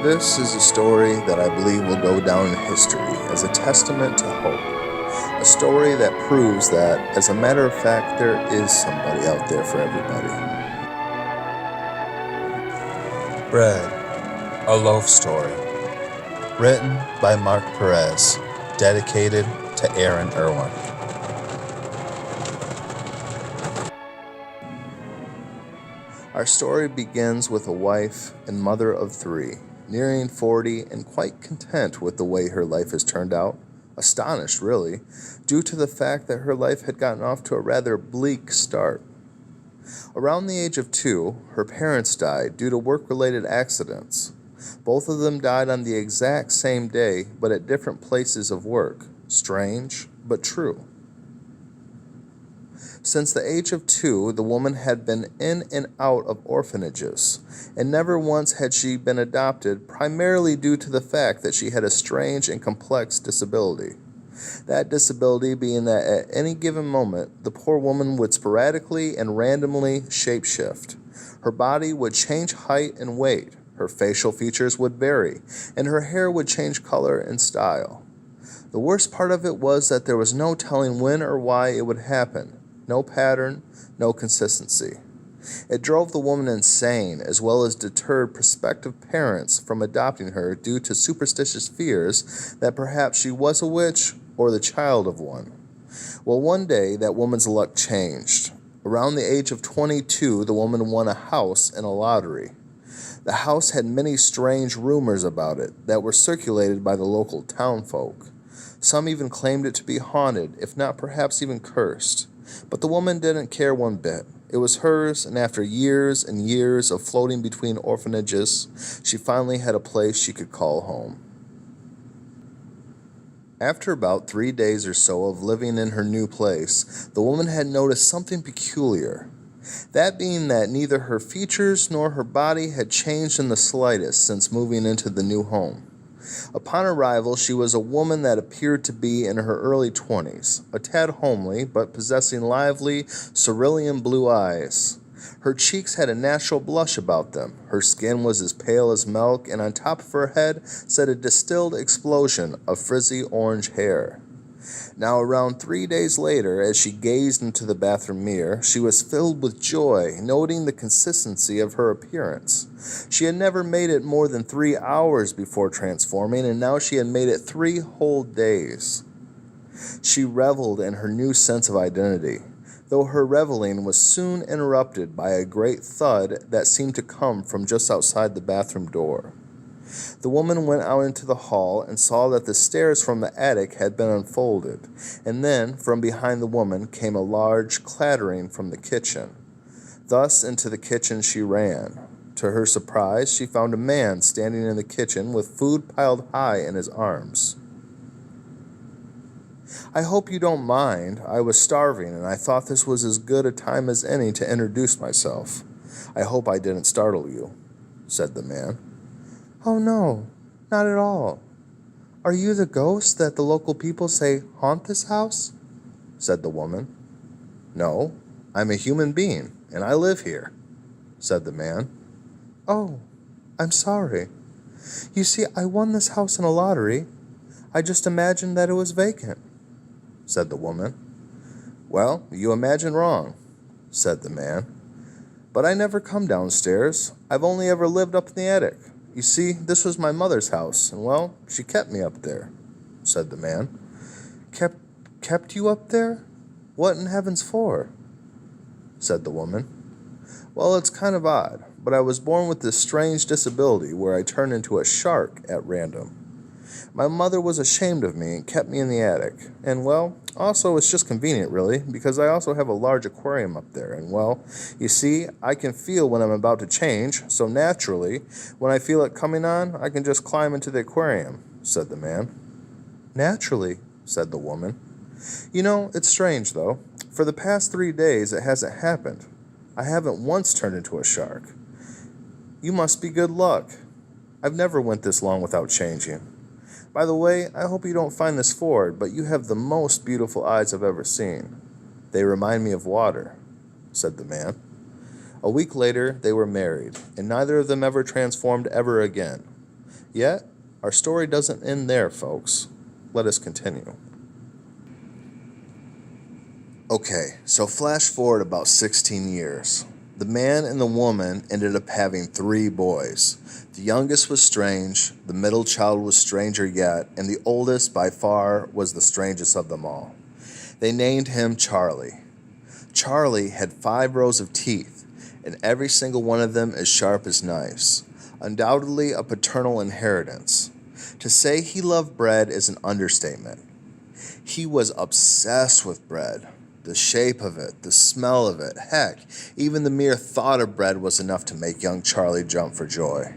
This is a story that I believe will go down in history as a testament to hope. A story that proves that, as a matter of fact, there is somebody out there for everybody. Bread, a loaf story. Written by Mark Perez. Dedicated to Erin. Our story begins with a wife and mother of three, nearing 40 and quite content with the way her life has turned out. Astonished, really, due to the fact that her life had gotten off to a rather bleak start. Around the age of 2, her parents died due to work-related accidents. Both of them died on the exact same day, but at different places of work. Strange, but true. Since the age of 2, the woman had been in and out of orphanages, and never once had she been adopted, primarily due to the fact that she had a strange and complex disability. That disability being that at any given moment, the poor woman would sporadically and randomly shapeshift. Her body would change height and weight, her facial features would vary, and her hair would change color and style. The worst part of it was that there was no telling when or why it would happen. No pattern, no consistency. It drove the woman insane, as well as deterred prospective parents from adopting her due to superstitious fears that perhaps she was a witch or the child of one. Well, one day, that woman's luck changed. Around the age of 22, the woman won a house in a lottery. The house had many strange rumors about it that were circulated by the local townfolk. Some even claimed it to be haunted, if not perhaps even cursed. But the woman didn't care one bit. It was hers, and after years and years of floating between orphanages, she finally had a place she could call home. After about 3 days or so of living in her new place, the woman had noticed something peculiar. That being that neither her features nor her body had changed in the slightest since moving into the new home. Upon arrival, she was a woman that appeared to be in her early 20s, a tad homely, but possessing lively, cerulean blue eyes. Her cheeks had a natural blush about them, her skin was as pale as milk, and on top of her head sat a distilled explosion of frizzy orange hair. Now, around 3 days later, as she gazed into the bathroom mirror, she was filled with joy, noting the consistency of her appearance. She had never made it more than 3 hours before transforming, and now she had made it 3 whole days. She reveled in her new sense of identity, though her reveling was soon interrupted by a great thud that seemed to come from just outside the bathroom door. The woman went out into the hall and saw that the stairs from the attic had been unfolded, and then, from behind the woman, came a large clattering from the kitchen. Thus into the kitchen she ran. To her surprise, she found a man standing in the kitchen with food piled high in his arms. "I hope you don't mind. I was starving, and I thought this was as good a time as any to introduce myself. I hope I didn't startle you," said the man. "Oh no, not at all. Are you the ghost that the local people say haunt this house?" said the woman. "No, I'm a human being, and I live here," said the man. "Oh, I'm sorry. You see, I won this house in a lottery. I just imagined that it was vacant," said the woman. "Well, you imagine wrong," said the man. "But I never come downstairs. I've only ever lived up in the attic. You see, this was my mother's house, and, well, she kept me up there," said the man. Kept you up there? What in heaven's for?" said the woman. "Well, it's kind of odd, but I was born with this strange disability where I turn into a shark at random. My mother was ashamed of me and kept me in the attic. And, well, also it's just convenient, really, because I also have a large aquarium up there. And, well, you see, I can feel when I'm about to change, so naturally, when I feel it coming on, I can just climb into the aquarium," said the man. "Naturally," said the woman. "You know, it's strange, though. For the past 3 days, it hasn't happened. I haven't once turned into a shark. You must be good luck. I've never went this long without changing. By the way, I hope you don't find this forward, but you have the most beautiful eyes I've ever seen. They remind me of water," said the man. A week later, they were married, and neither of them ever transformed ever again. Yet, our story doesn't end there, folks. Let us continue. Okay, so flash forward about 16 years. The man and the woman ended up having 3 boys. The youngest was strange, the middle child was stranger yet, and the oldest by far was the strangest of them all. They named him Charlie. Charlie had 5 rows of teeth, and every single one of them as sharp as knives. Undoubtedly a paternal inheritance. To say he loved bread is an understatement. He was obsessed with bread. The shape of it, the smell of it, heck, even the mere thought of bread was enough to make young Charlie jump for joy.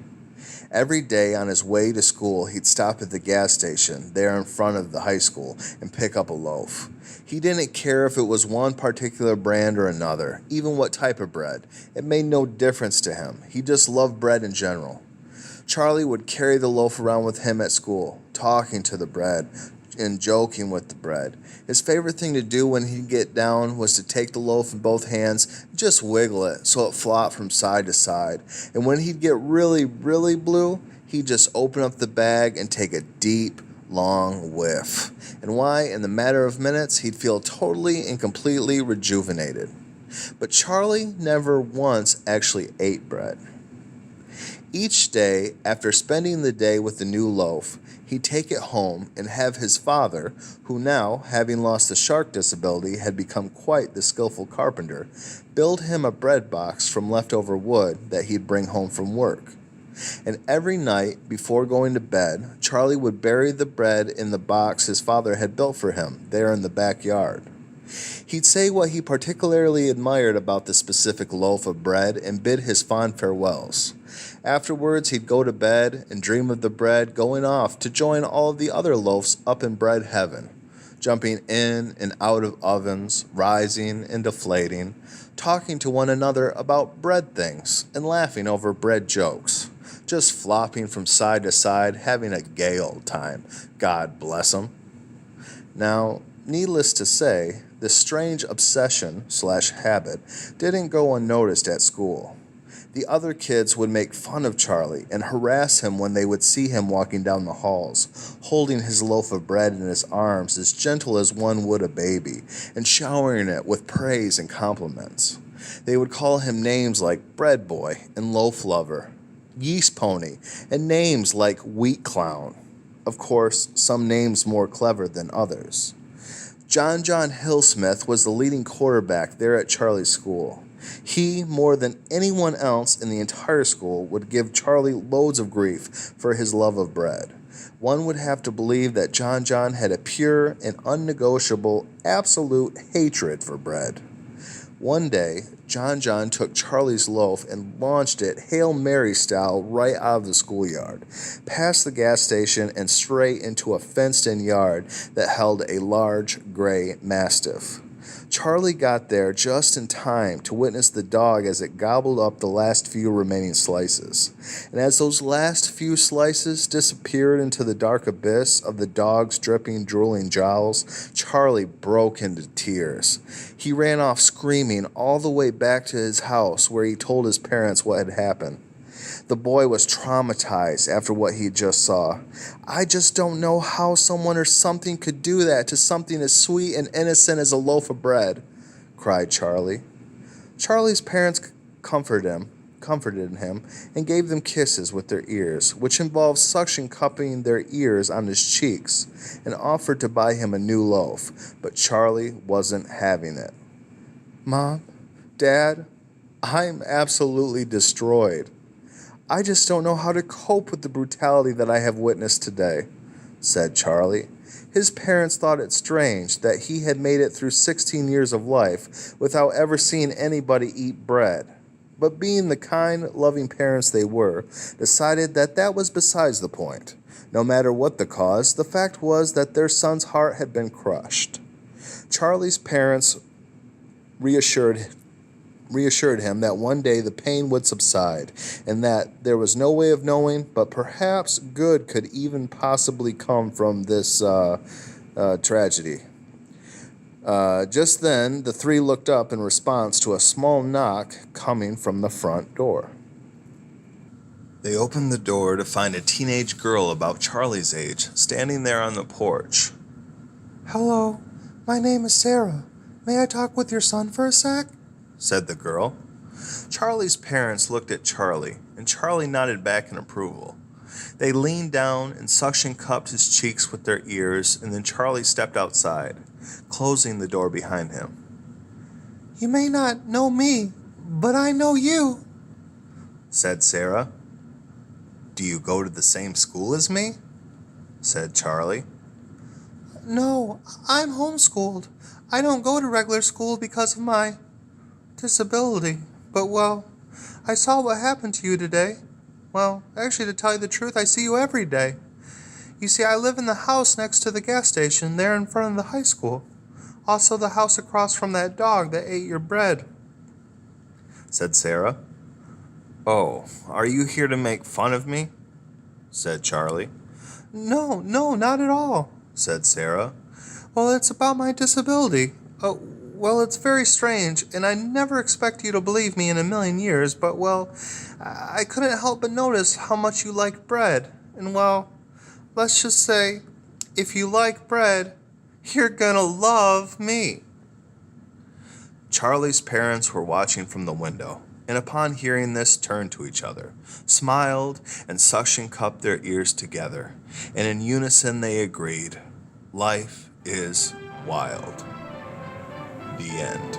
Every day on his way to school, he'd stop at the gas station there in front of the high school and pick up a loaf. He didn't care if it was one particular brand or another, even what type of bread. It made no difference to him. He just loved bread in general. Charlie would carry the loaf around with him at school, talking to the bread and joking with the bread. His favorite thing to do when he'd get down was to take the loaf in both hands and just wiggle it so it flopped from side to side. And when he'd get really, really blue, he'd just open up the bag and take a deep, long whiff. And why, in the matter of minutes, he'd feel totally and completely rejuvenated. But Charlie never once actually ate bread. Each day, after spending the day with the new loaf, he'd take it home and have his father, who now, having lost the shark disability, had become quite the skillful carpenter, build him a bread box from leftover wood that he'd bring home from work. And every night, before going to bed, Charlie would bury the bread in the box his father had built for him, there in the backyard. He'd say what he particularly admired about the specific loaf of bread and bid his fond farewells. Afterwards, he'd go to bed and dream of the bread going off to join all of the other loaves up in bread heaven, jumping in and out of ovens, rising and deflating, talking to one another about bread things and laughing over bread jokes, just flopping from side to side, having a gay old time. God bless 'em. Now, needless to say, this strange obsession/habit didn't go unnoticed at school. The other kids would make fun of Charlie and harass him when they would see him walking down the halls, holding his loaf of bread in his arms as gentle as one would a baby, and showering it with praise and compliments. They would call him names like Bread Boy and Loaf Lover, Yeast Pony, and names like Wheat Clown. Of course, some names more clever than others. John Hillsmith was the leading quarterback there at Charlie's school. He, more than anyone else in the entire school, would give Charlie loads of grief for his love of bread. One would have to believe that John had a pure and unnegotiable absolute hatred for bread. One day, John took Charlie's loaf and launched it Hail Mary style right out of the schoolyard, past the gas station and straight into a fenced-in yard that held a large gray mastiff. Charlie got there just in time to witness the dog as it gobbled up the last few remaining slices. And as those last few slices disappeared into the dark abyss of the dog's dripping, drooling jowls, Charlie broke into tears. He ran off screaming all the way back to his house where he told his parents what had happened. The boy was traumatized after what he just saw. "I just don't know how someone or something could do that to something as sweet and innocent as a loaf of bread," cried Charlie. Charlie's parents comforted him, and gave them kisses with their ears, which involved suction cupping their ears on his cheeks, and offered to buy him a new loaf, but Charlie wasn't having it. "Mom, Dad, I'm absolutely destroyed. I just don't know how to cope with the brutality that I have witnessed today," said Charlie. His parents thought it strange that he had made it through 16 years of life without ever seeing anybody eat bread. But being the kind, loving parents they were, decided that that was besides the point. No matter what the cause, the fact was that their son's heart had been crushed. Charlie's parents reassured him that one day the pain would subside, and that there was no way of knowing, but perhaps good could even possibly come from this tragedy. Just then, the three looked up in response to a small knock coming from the front door. They opened the door to find a teenage girl about Charlie's age standing there on the porch. "Hello, my name is Sarah. May I talk with your son for a sec?" said the girl. Charlie's parents looked at Charlie, and Charlie nodded back in approval. They leaned down and suction cupped his cheeks with their ears, and then Charlie stepped outside, closing the door behind him. "You may not know me, but I know you," said Sarah. "Do you go to the same school as me?" said Charlie. "No, I'm homeschooled. I don't go to regular school because of my disability. But, well, I saw what happened to you today. Well, actually, to tell you the truth, I see you every day. You see, I live in the house next to the gas station there in front of the high school. Also the house across from that dog that ate your bread," said Sarah. "Oh, are you here to make fun of me?" said Charlie. No, not at all," said Sarah. "Well, it's about my disability. Well, it's very strange, and I never expect you to believe me in a million years, but, well, I couldn't help but notice how much you like bread. And, well, let's just say, if you like bread, you're gonna love me." Charlie's parents were watching from the window, and upon hearing this turned to each other, smiled, and suction cupped their ears together, and in unison they agreed, "Life is wild." The end.